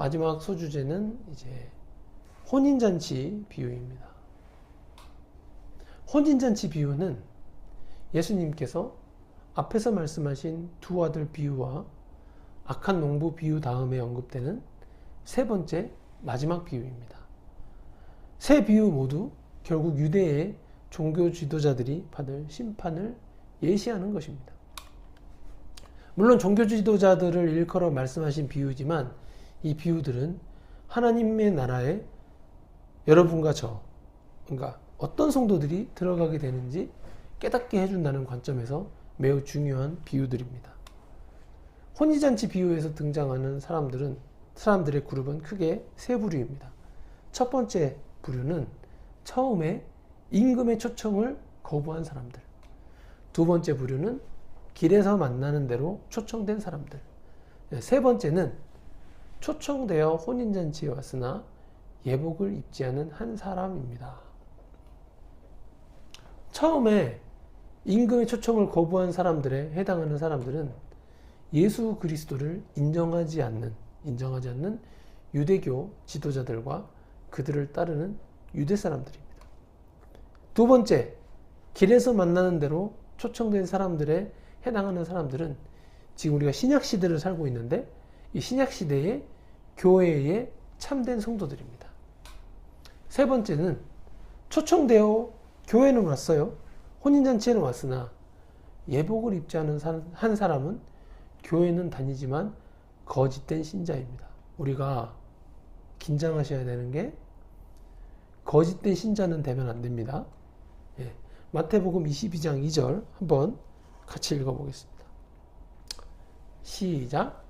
마지막 소주제는 이제 혼인잔치 비유입니다. 혼인잔치 비유는 예수님께서 앞에서 말씀하신 두 아들 비유와 악한 농부 비유 다음에 언급되는 세 번째 마지막 비유입니다. 세 비유 모두 결국 유대의 종교 지도자들이 받을 심판을 예시하는 것입니다. 물론 종교 지도자들을 일컬어 말씀하신 비유지만 이 비유들은 하나님의 나라에 여러분과 그러니까 어떤 성도들이 들어가게 되는지 깨닫게 해준다는 관점에서 매우 중요한 비유들입니다. 혼인잔치 비유에서 등장하는 사람들의 그룹은 크게 세 부류입니다. 첫 번째 부류는 처음에 임금의 초청을 거부한 사람들. 두 번째 부류는 길에서 만나는 대로 초청된 사람들. 세 번째는 초청되어 혼인잔치에 왔으나 예복을 입지 않은 한 사람입니다. 처음에 임금의 초청을 거부한 사람들에 해당하는 사람들은 예수 그리스도를 인정하지 않는 유대교 지도자들과 그들을 따르는 유대 사람들입니다. 두 번째, 길에서 만나는 대로 초청된 사람들에 해당하는 사람들은 지금 우리가 신약시대를 살고 있는데 이 신약시대의 교회의 참된 성도들입니다. 세 번째는 초청되어 교회는 왔어요. 혼인잔치에는 왔으나 예복을 입지 않은 한 사람은 교회는 다니지만 거짓된 신자입니다. 우리가 긴장하셔야 되는 게 거짓된 신자는 되면 안 됩니다. 마태복음 22장 2절 한번 같이 읽어보겠습니다. 시작.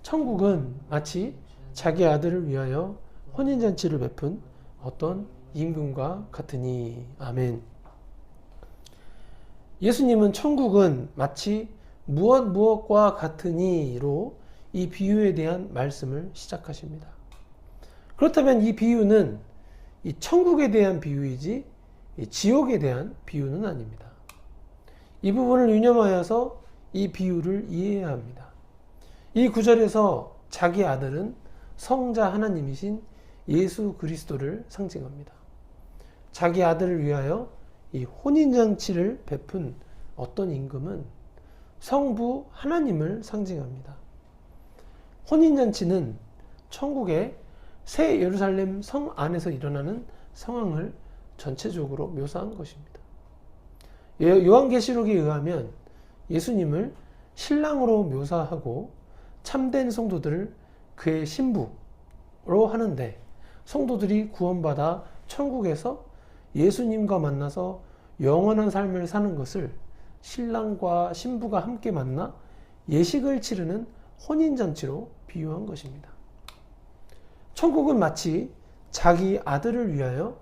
천국은 마치 자기 아들을 위하여 혼인잔치를 베푼 어떤 임금과 같으니. 아멘. 예수님은 천국은 마치 무엇과 같으니로 이 비유에 대한 말씀을 시작하십니다. 그렇다면 이 비유는 이 천국에 대한 비유이지 이 지옥에 대한 비유는 아닙니다. 이 부분을 유념하여서 이 비유를 이해해야 합니다. 이 구절에서 자기 아들은 성자 하나님이신 예수 그리스도를 상징합니다. 자기 아들을 위하여 이 혼인잔치를 베푼 어떤 임금은 성부 하나님을 상징합니다. 혼인잔치는 천국의 새 예루살렘 성 안에서 일어나는 상황을 전체적으로 묘사한 것입니다. 요한계시록에 의하면 예수님을 신랑으로 묘사하고 참된 성도들을 그의 신부로 하는데 성도들이 구원받아 천국에서 예수님과 만나서 영원한 삶을 사는 것을 신랑과 신부가 함께 만나 예식을 치르는 혼인잔치로 비유한 것입니다. 천국은 마치 자기 아들을 위하여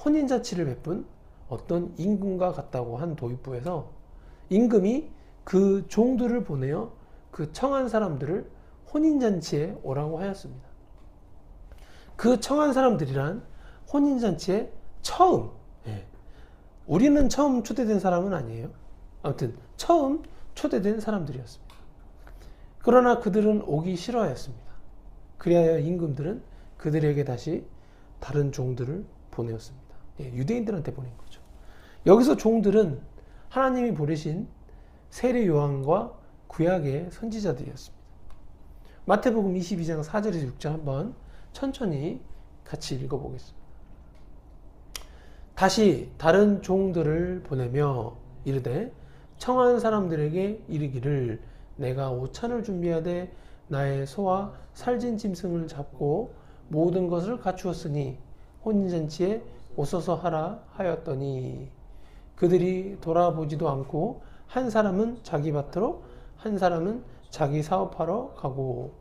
혼인잔치를 베푼 어떤 임금과 같다고 한 도입부에서 임금이 그 종들을 보내어 그 청한 사람들을 혼인잔치에 오라고 하였습니다. 그 청한 사람들이란 혼인잔치에 처음, 우리는 처음 초대된 사람은 아니에요. 아무튼 처음 초대된 사람들이었습니다. 그러나 그들은 오기 싫어하였습니다. 그리하여 임금들은 그들에게 다시 다른 종들을 보내었습니다. 유대인들한테 보낸 거죠. 여기서 종들은 하나님이 보내신 세례 요한과 구약의 선지자들이었습니다. 마태복음 22장 4절에서 6절 한번 천천히 같이 읽어보겠습니다. 다시 다른 종들을 보내며 이르되 청한 사람들에게 이르기를 내가 오찬을 준비하되 나의 소와 살진 짐승을 잡고 모든 것을 갖추었으니 혼인잔치에 오소서 하라 하였더니 그들이 돌아보지도 않고 한 사람은 자기 밭으로 한 사람은 자기 사업하러 가고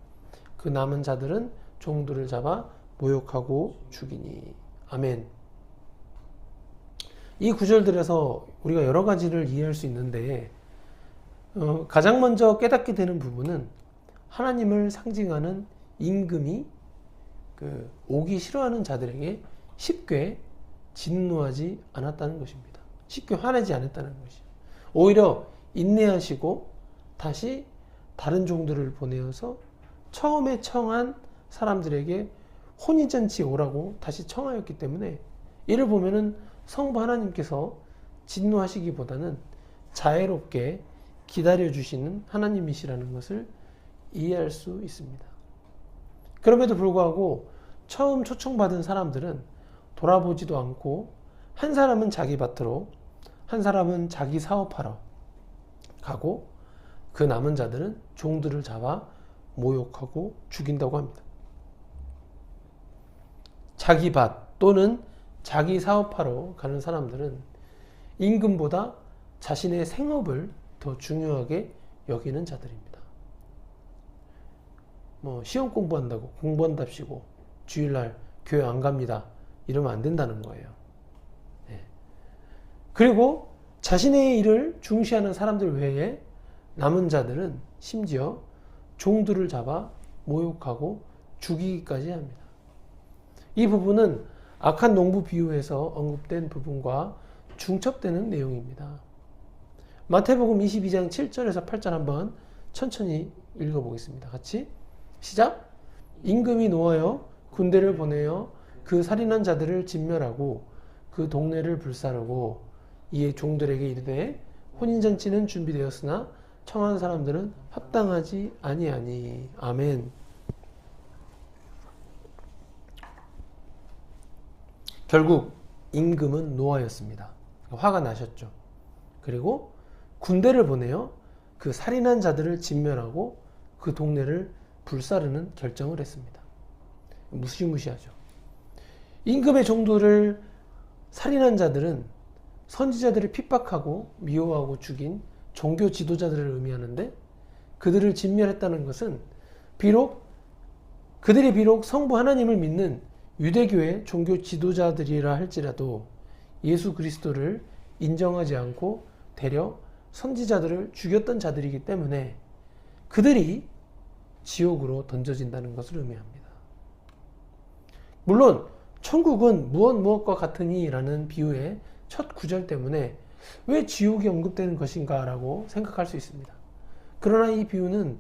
그 남은 자들은 종들을 잡아 모욕하고 죽이니. 아멘. 이 구절들에서 우리가 여러 가지를 이해할 수 있는데 가장 먼저 깨닫게 되는 부분은 하나님을 상징하는 임금이 오기 싫어하는 자들에게 쉽게 진노하지 않았다는 것입니다. 쉽게 화내지 않았다는 것이죠. 오히려 인내하시고 다시 다른 종들을 보내어서 처음에 청한 사람들에게 혼인잔치에 오라고 다시 청하였기 때문에 이를 보면은 성부 하나님께서 진노하시기보다는 자애롭게 기다려주시는 하나님이시라는 것을 이해할 수 있습니다. 그럼에도 불구하고 처음 초청받은 사람들은 돌아보지도 않고 한 사람은 자기 밭으로 한 사람은 자기 사업하러 가고 그 남은 자들은 종들을 잡아 모욕하고 죽인다고 합니다. 자기 밭 또는 자기 사업하러 가는 사람들은 임금보다 자신의 생업을 더 중요하게 여기는 자들입니다. 시험 공부한다고 공부한답시고 주일날 교회 안 갑니다. 이러면 안 된다는 거예요. 네. 그리고 자신의 일을 중시하는 사람들 외에 남은 자들은 심지어 종들을 잡아 모욕하고 죽이기까지 합니다. 이 부분은 악한 농부 비유에서 언급된 부분과 중첩되는 내용입니다. 마태복음 22장 7절에서 8절 한번 천천히 읽어보겠습니다. 같이 시작! 임금이 놓아여 군대를 보내어 그 살인한 자들을 진멸하고 그 동네를 불사르고 이에 종들에게 이르되 혼인잔치는 준비되었으나 청한 사람들은 합당하지 아니하니. 아멘. 결국 임금은 노하였습니다. 화가 나셨죠. 그리고 군대를 보내어 그 살인한 자들을 진멸하고 그 동네를 불사르는 결정을 했습니다. 무시무시하죠. 임금의 종들을 살인한 자들은 선지자들을 핍박하고 미워하고 죽인 종교 지도자들을 의미하는데, 그들을 진멸했다는 것은 그들이 비록 성부 하나님을 믿는 유대교의 종교 지도자들이라 할지라도 예수 그리스도를 인정하지 않고 되려 선지자들을 죽였던 자들이기 때문에 그들이 지옥으로 던져진다는 것을 의미합니다. 물론 천국은 무엇과 같으니 라는 비유의 첫 구절 때문에 왜 지옥이 언급되는 것인가 라고 생각할 수 있습니다. 그러나 이 비유는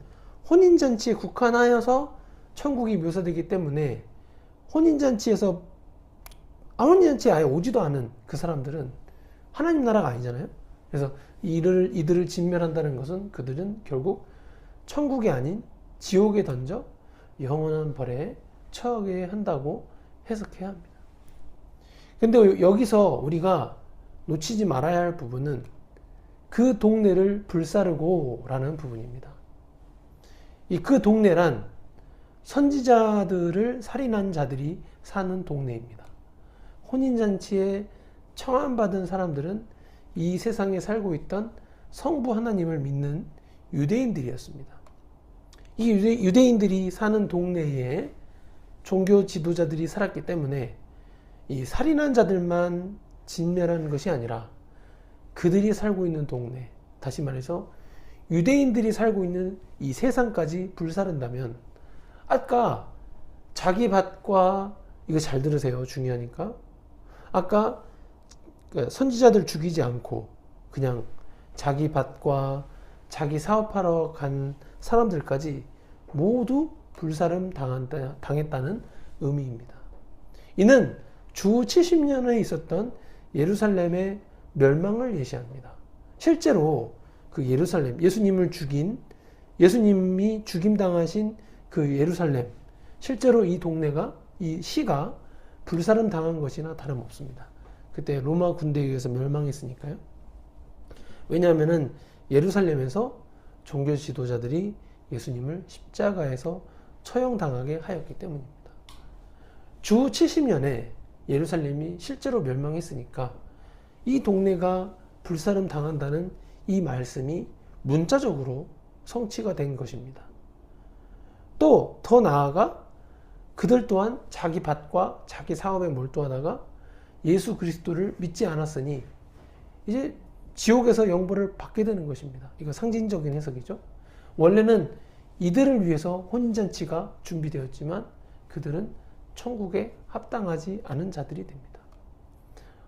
혼인잔치에 국한하여서 천국이 묘사되기 때문에 혼인잔치에 아예 오지도 않은 그 사람들은 하나님 나라가 아니잖아요. 그래서 이들을 진멸한다는 것은 그들은 결국 천국이 아닌 지옥에 던져 영원한 벌에 처하게 한다고 해석해야 합니다. 근데 여기서 우리가 놓치지 말아야 할 부분은 그 동네를 불사르고 라는 부분입니다. 그 동네란 선지자들을 살인한 자들이 사는 동네입니다. 혼인잔치에 청함받은 사람들은 이 세상에 살고 있던 성부 하나님을 믿는 유대인들이었습니다. 이 유대인들이 사는 동네에 종교 지도자들이 살았기 때문에 이 살인한 자들만 진멸하는 것이 아니라 그들이 살고 있는 동네, 다시 말해서 유대인들이 살고 있는 이 세상까지 불사른다면, 아까 자기 밭과, 이거 잘 들으세요, 중요하니까, 아까 선지자들 죽이지 않고 그냥 자기 밭과 자기 사업하러 간 사람들까지 모두 불사름 당했다는 의미입니다. 이는 주 70년에 있었던 예루살렘의 멸망을 예시합니다. 실제로 그 예루살렘, 예수님이 죽임당하신 그 예루살렘, 실제로 이 동네가, 이 시가 불사름 당한 것이나 다름없습니다. 그때 로마 군대에 의해서 멸망했으니까요. 왜냐하면은 예루살렘에서 종교 지도자들이 예수님을 십자가에서 처형당하게 하였기 때문입니다. 주 70년에 예루살렘이 실제로 멸망했으니까 이 동네가 불사름 당한다는 이 말씀이 문자적으로 성취가 된 것입니다. 또 더 나아가 그들 또한 자기 밭과 자기 사업에 몰두하다가 예수 그리스도를 믿지 않았으니 이제 지옥에서 영벌을 받게 되는 것입니다. 이거 상징적인 해석이죠. 원래는 이들을 위해서 혼인잔치가 준비되었지만 그들은 천국에 합당하지 않은 자들이 됩니다.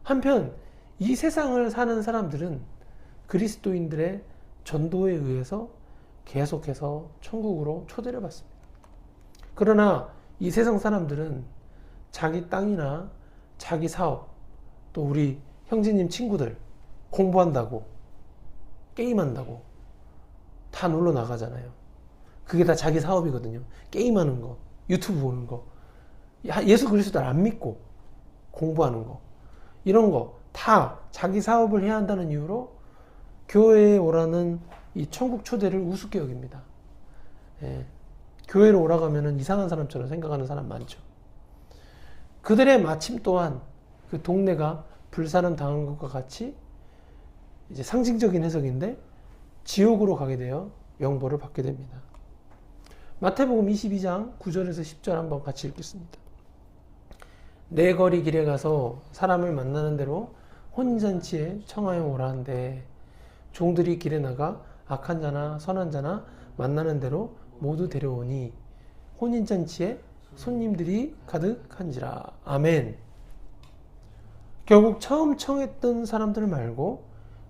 한편 이 세상을 사는 사람들은 그리스도인들의 전도에 의해서 계속해서 천국으로 초대를 받습니다. 그러나 이 세상 사람들은 자기 땅이나 자기 사업, 또 우리 형제님 친구들 공부한다고, 게임한다고 다 놀러 나가잖아요. 그게 다 자기 사업이거든요. 게임하는 거, 유튜브 보는 거, 예수 그리스도를 안 믿고 공부하는 거, 이런 거 다 자기 사업을 해야 한다는 이유로 교회에 오라는 이 천국 초대를 우습게 여깁니다. 예. 교회로 오라고 하면 이상한 사람처럼 생각하는 사람 많죠. 그들의 마침 또한 그 동네가 불사름 당한 것과 같이 이제 상징적인 해석인데 지옥으로 가게 되어 영벌을 받게 됩니다. 마태복음 22장 9절에서 10절 한번 같이 읽겠습니다. 내 거리 길에 가서 사람을 만나는 대로 혼인잔치에 청하여 오라 한데 종들이 길에 나가 악한 자나 선한 자나 만나는 대로 모두 데려오니 혼인잔치에 손님들이 가득한지라. 아멘. 결국 처음 청했던 사람들 말고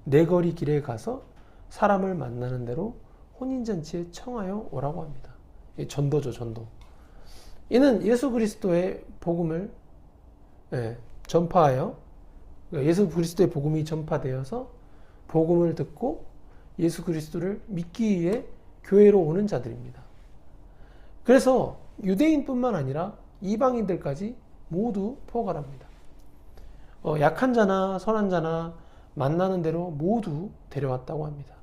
내 거리 길에 가서 사람을 만나는 대로 혼인잔치에 청하여 오라고 합니다. 전도죠, 전도. 이는 예수 그리스도의 복음을 전파하여, 예수 그리스도의 복음이 전파되어서 복음을 듣고 예수 그리스도를 믿기 위해 교회로 오는 자들입니다. 그래서 유대인뿐만 아니라 이방인들까지 모두 포괄합니다. 약한 자나 선한 자나 만나는 대로 모두 데려왔다고 합니다.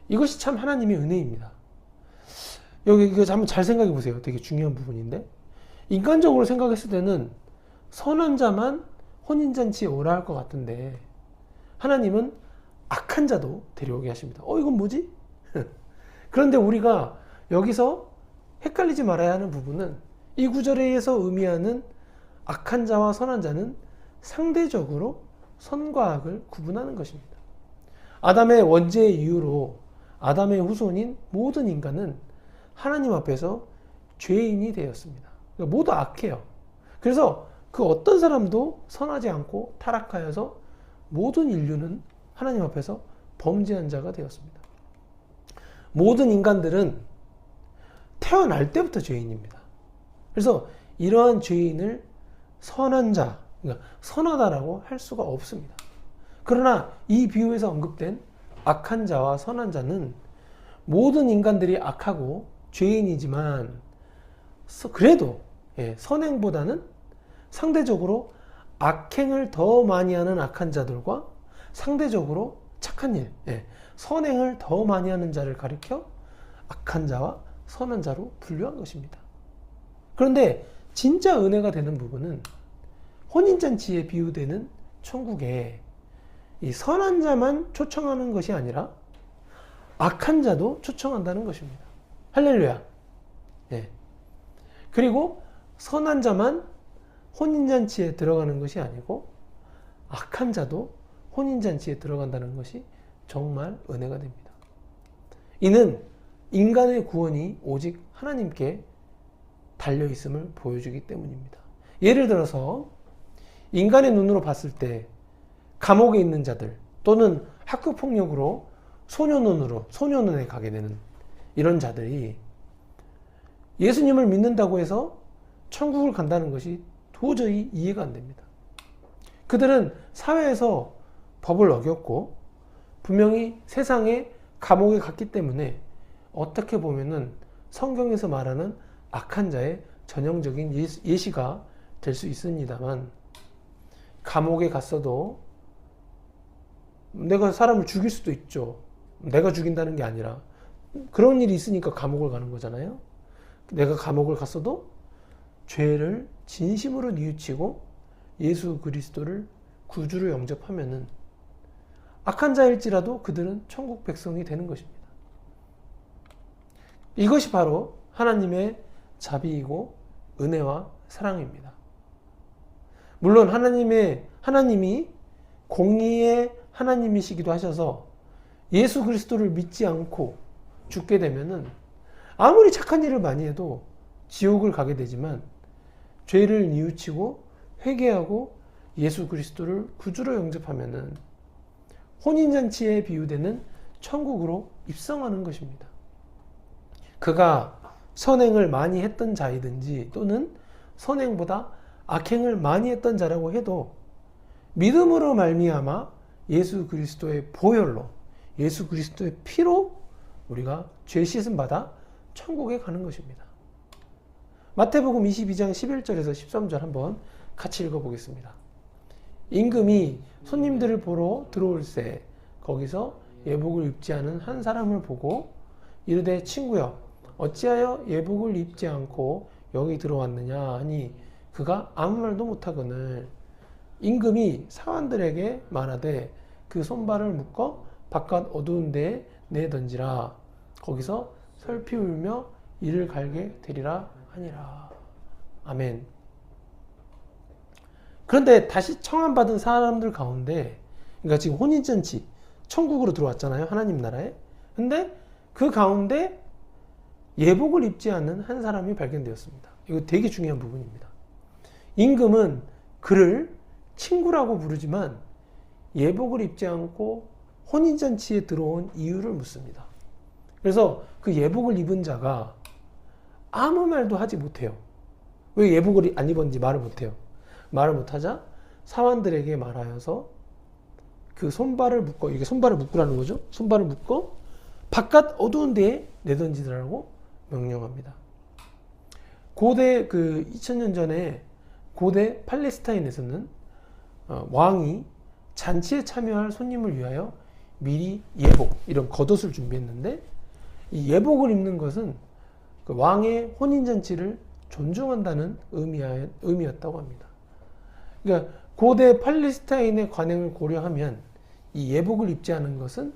이것이 참 하나님의 은혜입니다. 여기 이거 한번 잘 생각해 보세요. 되게 중요한 부분인데, 인간적으로 생각했을 때는 선한 자만 혼인잔치에 오라 할 것 같은데 하나님은 악한 자도 데려오게 하십니다. 이건 뭐지? 그런데 우리가 여기서 헷갈리지 말아야 하는 부분은 이 구절에 의해서 의미하는 악한 자와 선한 자는 상대적으로 선과 악을 구분하는 것입니다. 아담의 원죄의 이유로 아담의 후손인 모든 인간은 하나님 앞에서 죄인이 되었습니다. 그러니까 모두 악해요. 그래서 그 어떤 사람도 선하지 않고 타락하여서 모든 인류는 하나님 앞에서 범죄한 자가 되었습니다. 모든 인간들은 태어날 때부터 죄인입니다. 그래서 이러한 죄인을 선한 자, 그러니까 선하다라고 할 수가 없습니다. 그러나 이 비유에서 언급된 악한 자와 선한 자는 모든 인간들이 악하고 죄인이지만 그래도 선행보다는 상대적으로 악행을 더 많이 하는 악한 자들과 상대적으로 착한 일, 선행을 더 많이 하는 자를 가리켜 악한 자와 선한 자로 분류한 것입니다. 그런데 진짜 은혜가 되는 부분은 혼인잔치에 비유되는 천국에 이 선한 자만 초청하는 것이 아니라 악한 자도 초청한다는 것입니다. 할렐루야. 그리고 선한 자만 혼인잔치에 들어가는 것이 아니고 악한 자도 혼인잔치에 들어간다는 것이 정말 은혜가 됩니다. 이는 인간의 구원이 오직 하나님께 달려있음을 보여주기 때문입니다. 예를 들어서 인간의 눈으로 봤을 때 감옥에 있는 자들 또는 학교폭력으로 소년원에 가게 되는 이런 자들이 예수님을 믿는다고 해서 천국을 간다는 것이 도저히 이해가 안 됩니다. 그들은 사회에서 법을 어겼고 분명히 세상에 감옥에 갔기 때문에 어떻게 보면은 성경에서 말하는 악한 자의 전형적인 예시가 될 수 있습니다만, 감옥에 갔어도 내가 사람을 죽일 수도 있죠. 내가 죽인다는 게 아니라 그런 일이 있으니까 감옥을 가는 거잖아요. 내가 감옥을 갔어도 죄를 진심으로 뉘우치고 예수 그리스도를 구주로 영접하면은 악한 자일지라도 그들은 천국 백성이 되는 것입니다. 이것이 바로 하나님의 자비이고 은혜와 사랑입니다. 물론 하나님이 공의의 하나님이시기도 하셔서 예수 그리스도를 믿지 않고 죽게 되면은 아무리 착한 일을 많이 해도 지옥을 가게 되지만, 죄를 뉘우치고 회개하고 예수 그리스도를 구주로 영접하면은 혼인잔치에 비유되는 천국으로 입성하는 것입니다. 그가 선행을 많이 했던 자이든지 또는 선행보다 악행을 많이 했던 자라고 해도 믿음으로 말미암아 예수 그리스도의 보혈로 예수 그리스도의 피로 우리가 죄 씻음 받아 천국에 가는 것입니다. 마태복음 22장 11절에서 13절 한번 같이 읽어보겠습니다. 임금이 손님들을 보러 들어올새 거기서 예복을 입지 않은 한 사람을 보고 이르되 친구여 어찌하여 예복을 입지 않고 여기 들어왔느냐 하니 그가 아무 말도 못하거늘 임금이 사환들에게 말하되 그 손발을 묶어 바깥 어두운 데에 내던지라 거기서 설피 울며 이를 갈게 되리라 하니라. 아멘. 그런데 다시 청함받은 사람들 가운데 그러니까 지금 혼인잔치 천국으로 들어왔잖아요. 하나님 나라에. 근데 그 가운데 예복을 입지 않는 한 사람이 발견되었습니다. 이거 되게 중요한 부분입니다. 임금은 그를 친구라고 부르지만 예복을 입지 않고 혼인잔치에 들어온 이유를 묻습니다. 그래서 그 예복을 입은 자가 아무 말도 하지 못해요. 왜 예복을 안 입었는지 말을 못해요. 말을 못하자 사환들에게 말하여서 그 손발을 묶어, 이게 손발을 묶으라는 거죠. 손발을 묶어 바깥 어두운 데에 내던지더라고 명령합니다. 고대 2000년 전에 고대 팔레스타인에서는 왕이 잔치에 참여할 손님을 위하여 미리 예복, 이런 겉옷을 준비했는데 이 예복을 입는 것은 그 왕의 혼인잔치를 존중한다는 의미였다고 합니다. 그러니까 고대 팔레스타인의 관행을 고려하면 이 예복을 입지 않은 것은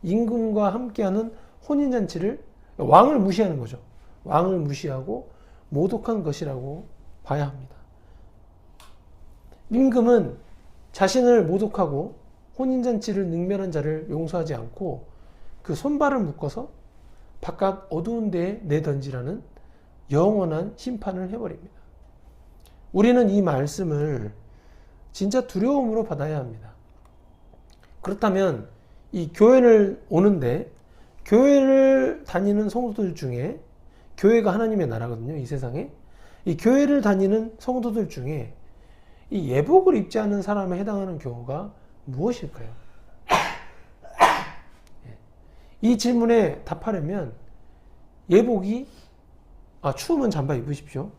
임금과 함께하는 혼인잔치를 왕을 무시하는 거죠. 왕을 무시하고 모독한 것이라고 봐야 합니다. 임금은 자신을 모독하고 혼인잔치를 능멸한 자를 용서하지 않고 그 손발을 묶어서 바깥 어두운 데에 내던지라는 영원한 심판을 해버립니다. 우리는 이 말씀을 진짜 두려움으로 받아야 합니다. 그렇다면 이 교회를 오는데 교회를 다니는 성도들 중에 교회가 하나님의 나라거든요. 이 세상에. 이 교회를 다니는 성도들 중에 이 예복을 입지 않은 사람에 해당하는 경우가 무엇일까요? 이 질문에 답하려면 예복이 추우면 잠바 입으십시오.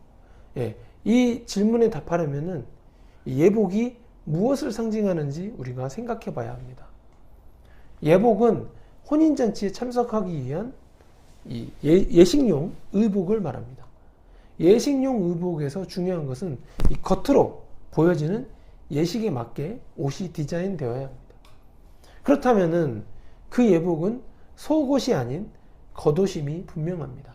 이 질문에 답하려면은 예복이 무엇을 상징하는지 우리가 생각해 봐야 합니다. 예복은 혼인잔치에 참석하기 위한 예식용 의복을 말합니다. 예식용 의복에서 중요한 것은 이 겉으로 보여지는 예식에 맞게 옷이 디자인되어야 합니다. 그렇다면은 그 예복은 속옷이 아닌 겉옷임이 분명합니다.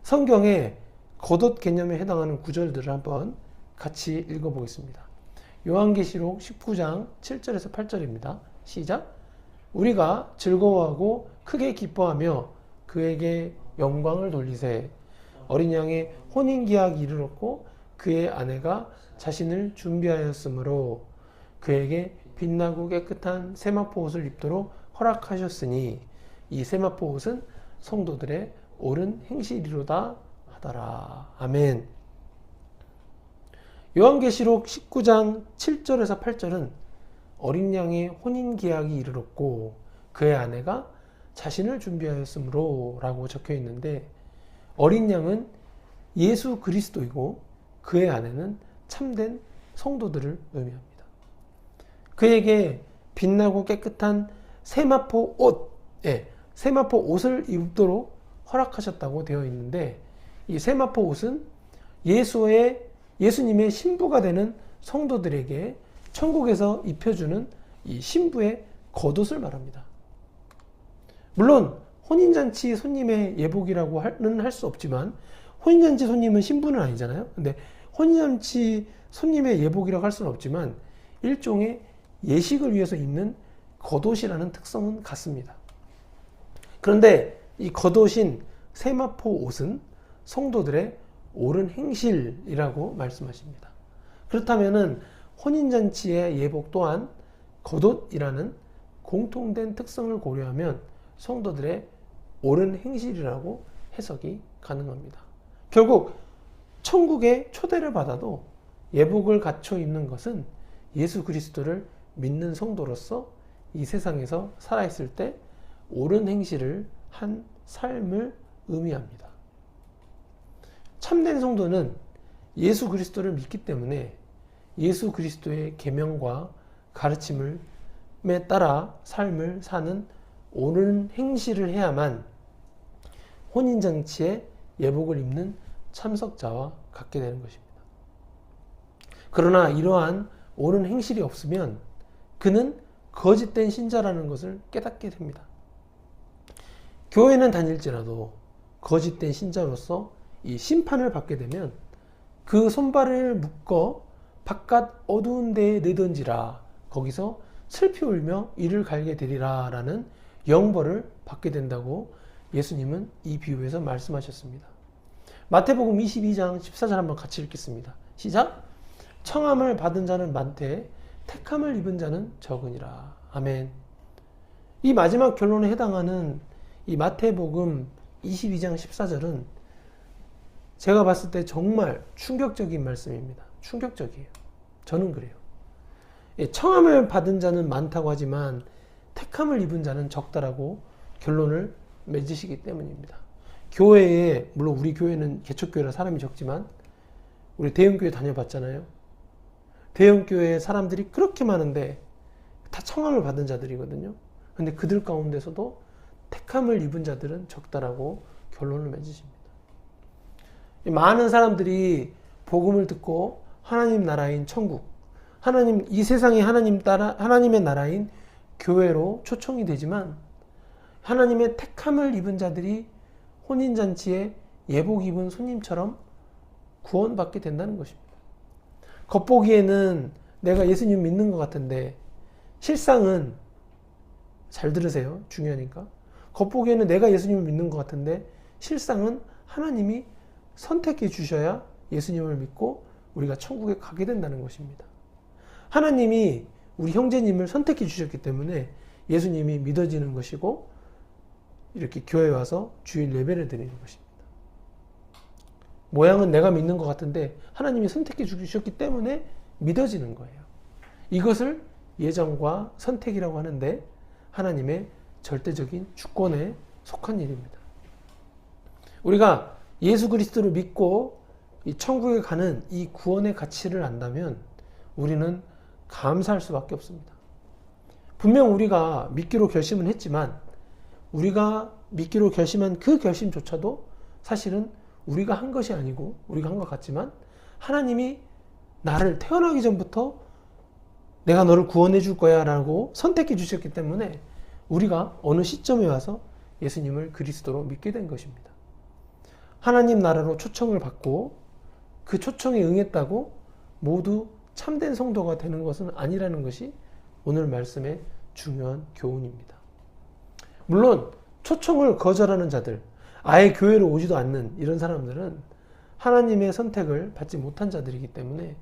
성경에 겉옷 개념에 해당하는 구절들을 한번 같이 읽어보겠습니다. 요한계시록 19장 7절에서 8절입니다. 시작. 우리가 즐거워하고 크게 기뻐하며 그에게 영광을 돌리세. 어린 양의 혼인기약이 이르렀고 그의 아내가 자신을 준비하였으므로 그에게 빛나고 깨끗한 세마포 옷을 입도록 허락하셨으니 이 세마포 옷은 성도들의 옳은 행실이로다 하더라. 아멘. 요한계시록 19장 7절에서 8절은 어린 양의 혼인기약이 이르렀고 그의 아내가 자신을 준비하였으므로 라고 적혀 있는데 어린 양은 예수 그리스도이고 그의 아내는 참된 성도들을 의미합니다. 그에게 빛나고 깨끗한 세마포 옷, 세마포 옷을 입도록 허락하셨다고 되어 있는데 이 세마포 옷은 예수님의 신부가 되는 성도들에게 천국에서 입혀주는 이 신부의 겉옷을 말합니다. 물론 혼인잔치 손님의 예복이라고는 할 수 없지만 혼인잔치 손님은 신부는 아니잖아요. 근데 혼인잔치 손님의 예복이라고 할 수는 없지만 일종의 예식을 위해서 입는 겉옷이라는 특성은 같습니다. 그런데 이 겉옷인 세마포 옷은 성도들의 옳은 행실이라고 말씀하십니다. 그렇다면은 혼인잔치의 예복 또한 겉옷이라는 공통된 특성을 고려하면 성도들의 옳은 행실이라고 해석이 가능합니다. 결국 천국에 초대를 받아도 예복을 갖춰 입는 것은 예수 그리스도를 믿는 성도로서 이 세상에서 살아있을 때 옳은 행실을 한 삶을 의미합니다. 참된 성도는 예수 그리스도를 믿기 때문에 예수 그리스도의 계명과 가르침에 따라 삶을 사는 옳은 행실을 해야만 혼인잔치에 예복을 입는 참석자와 같게 되는 것입니다. 그러나 이러한 옳은 행실이 없으면 그는 거짓된 신자라는 것을 깨닫게 됩니다. 교회는 다닐지라도 거짓된 신자로서 이 심판을 받게 되면 그 손발을 묶어 바깥 어두운 데에 내던지라, 거기서 슬피 울며 이를 갈게 되리라 라는 영벌을 받게 된다고 예수님은 이 비유에서 말씀하셨습니다. 마태복음 22장 14절 한번 같이 읽겠습니다. 시작! 청함을 받은 자는 많되 택함을 입은 자는 적으니라. 아멘. 이 마지막 결론에 해당하는 이 마태복음 22장 14절은 제가 봤을 때 정말 충격적인 말씀입니다. 충격적이에요. 저는 그래요. 청함을 받은 자는 많다고 하지만 택함을 입은 자는 적다라고 결론을 맺으시기 때문입니다. 교회에, 물론 우리 교회는 개척교회라 사람이 적지만 우리 대형교회 다녀봤잖아요. 대형교회에 사람들이 그렇게 많은데 다 청함을 받은 자들이거든요. 근데 그들 가운데서도 택함을 입은 자들은 적다라고 결론을 맺으십니다. 많은 사람들이 복음을 듣고 하나님 나라인 천국, 하나님, 이 세상이 하나님의 나라인 교회로 초청이 되지만 하나님의 택함을 입은 자들이 혼인잔치에 예복 입은 손님처럼 구원받게 된다는 것입니다. 겉보기에는 내가 예수님 믿는 것 같은데 실상은, 잘 들으세요. 중요하니까. 겉보기에는 내가 예수님을 믿는 것 같은데 실상은 하나님이 선택해 주셔야 예수님을 믿고 우리가 천국에 가게 된다는 것입니다. 하나님이 우리 형제님을 선택해 주셨기 때문에 예수님이 믿어지는 것이고 이렇게 교회에 와서 주일 예배를 드리는 것입니다. 모양은 내가 믿는 것 같은데 하나님이 선택해 주셨기 때문에 믿어지는 거예요. 이것을 예정과 선택이라고 하는데 하나님의 절대적인 주권에 속한 일입니다. 우리가 예수 그리스도를 믿고 이 천국에 가는 이 구원의 가치를 안다면 우리는 감사할 수밖에 없습니다. 분명 우리가 믿기로 결심은 했지만 우리가 믿기로 결심한 그 결심조차도 사실은 우리가 한 것이 아니고 우리가 한 것 같지만 하나님이 나를 태어나기 전부터 내가 너를 구원해 줄 거야 라고 선택해 주셨기 때문에 우리가 어느 시점에 와서 예수님을 그리스도로 믿게 된 것입니다. 하나님 나라로 초청을 받고 그 초청에 응했다고 모두 참된 성도가 되는 것은 아니라는 것이 오늘 말씀의 중요한 교훈입니다. 물론 초청을 거절하는 자들, 아예 교회로 오지도 않는 이런 사람들은 하나님의 선택을 받지 못한 자들이기 때문에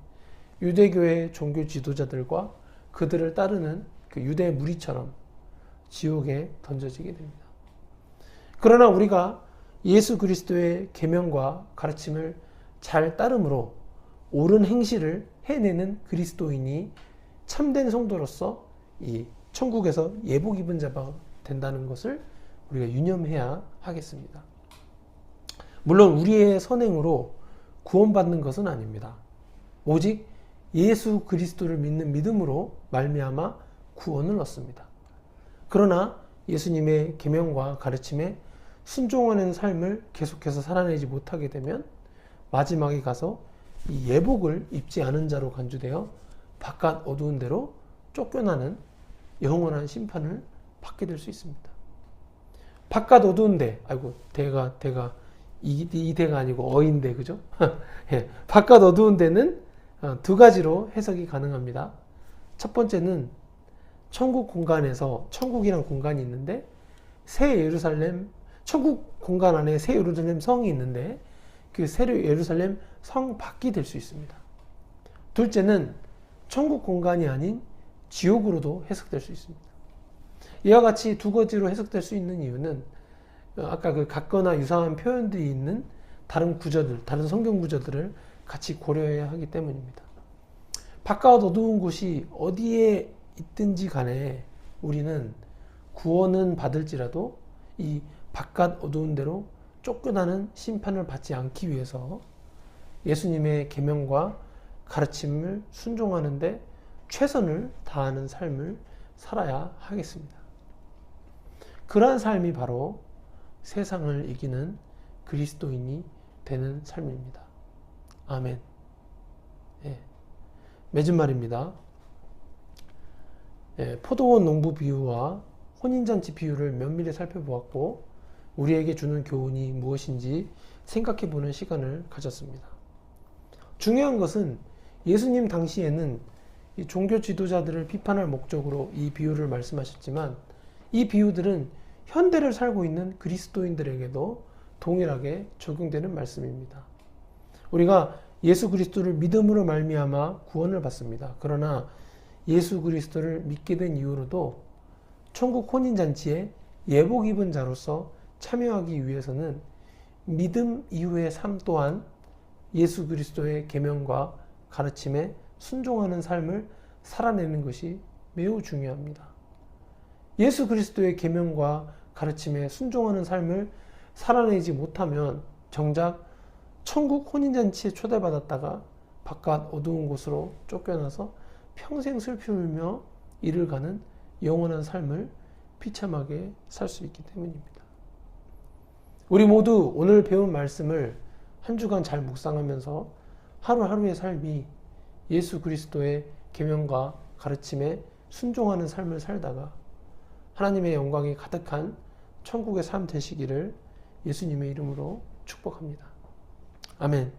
유대교의 종교 지도자들과 그들을 따르는 그 유대 무리처럼 지옥에 던져지게 됩니다. 그러나 우리가 예수 그리스도의 계명과 가르침을 잘 따름으로 옳은 행실을 해내는 그리스도인이 참된 성도로서 이 천국에서 예복 입은 자가 된다는 것을 우리가 유념해야 하겠습니다. 물론 우리의 선행으로 구원받는 것은 아닙니다. 오직 예수 그리스도를 믿는 믿음으로 말미암아 구원을 얻습니다. 그러나 예수님의 계명과 가르침에 순종하는 삶을 계속해서 살아내지 못하게 되면 마지막에 가서 이 예복을 입지 않은 자로 간주되어 바깥 어두운 데로 쫓겨나는 영원한 심판을 받게 될 수 있습니다. 바깥 어두운 데, 아이고 대가 이 대가 아니고 어인데, 그죠? 예, 바깥 어두운 데는 두 가지로 해석이 가능합니다. 첫 번째는 천국 공간에서, 천국이란 공간이 있는데 새 예루살렘, 천국 공간 안에 새 예루살렘 성이 있는데 그 새 예루살렘 성 밖이 될 수 있습니다. 둘째는 천국 공간이 아닌 지옥으로도 해석될 수 있습니다. 이와 같이 두 가지로 해석될 수 있는 이유는 아까 그 같거나 유사한 표현들이 있는 다른 구절들, 다른 성경 구절들을 같이 고려해야 하기 때문입니다. 바깥 어두운 곳이 어디에 있든지 간에 우리는 구원은 받을지라도 이 바깥 어두운 데로 쫓겨나는 심판을 받지 않기 위해서 예수님의 계명과 가르침을 순종하는데 최선을 다하는 삶을 살아야 하겠습니다. 그러한 삶이 바로 세상을 이기는 그리스도인이 되는 삶입니다. 아멘. 예. 맺은 말입니다. 예, 포도원 농부 비유와 혼인잔치 비유를 면밀히 살펴보았고 우리에게 주는 교훈이 무엇인지 생각해보는 시간을 가졌습니다. 중요한 것은 예수님 당시에는 이 종교 지도자들을 비판할 목적으로 이 비유를 말씀하셨지만 이 비유들은 현대를 살고 있는 그리스도인들에게도 동일하게 적용되는 말씀입니다. 우리가 예수 그리스도를 믿음으로 말미암아 구원을 받습니다. 그러나 예수 그리스도를 믿게 된 이후로도 천국 혼인잔치에 예복 입은 자로서 참여하기 위해서는 믿음 이후의 삶 또한 예수 그리스도의 계명과 가르침에 순종하는 삶을 살아내는 것이 매우 중요합니다. 예수 그리스도의 계명과 가르침에 순종하는 삶을 살아내지 못하면 정작 천국 혼인잔치에 초대받았다가 바깥 어두운 곳으로 쫓겨나서 평생 슬피 울며 이를 가는 영원한 삶을 비참하게 살 수 있기 때문입니다. 우리 모두 오늘 배운 말씀을 한 주간 잘 묵상하면서 하루하루의 삶이 예수 그리스도의 계명과 가르침에 순종하는 삶을 살다가 하나님의 영광이 가득한 천국의 삶 되시기를 예수님의 이름으로 축복합니다. 아멘.